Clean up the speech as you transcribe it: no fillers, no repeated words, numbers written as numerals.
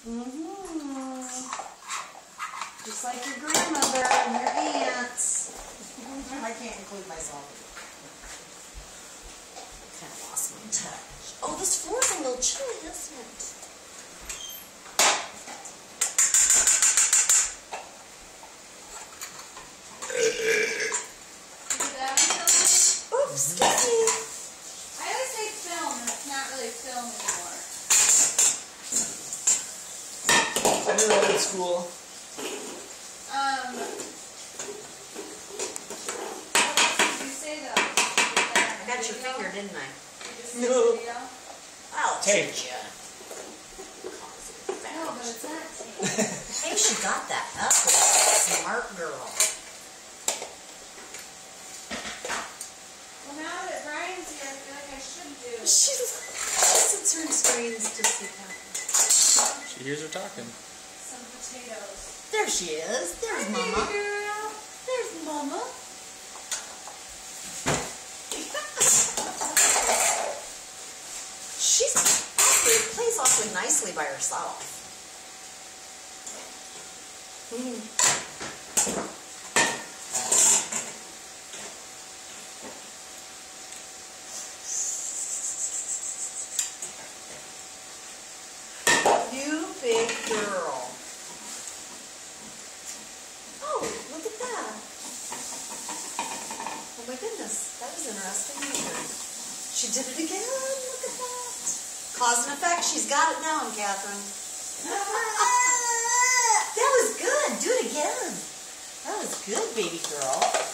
Just like your grandmother and your aunts. I can't include myself. Kind of lost my touch. Oh, this floor's a little chilly, isn't it? Oops, excuse me. I always say film, and it's not really film anymore. You're old school. What else did you say though? I got your finger, didn't I? No. I'll Tape. teach you. No, but it's not tape. Hey, she got that up. Smart girl. Well, now that Brian's here, I feel like I should do She sits her screens to see that. She hears her talking. some potatoes. There she is. There's Mama. Baby girl. There's Mama. She plays awfully nicely by herself. You big girl. Oh, look at that. Oh my goodness, that was interesting. She did it again. Look at that. Cause and effect. She's got it down, Catherine. That was good. Do it again. That was good, baby girl.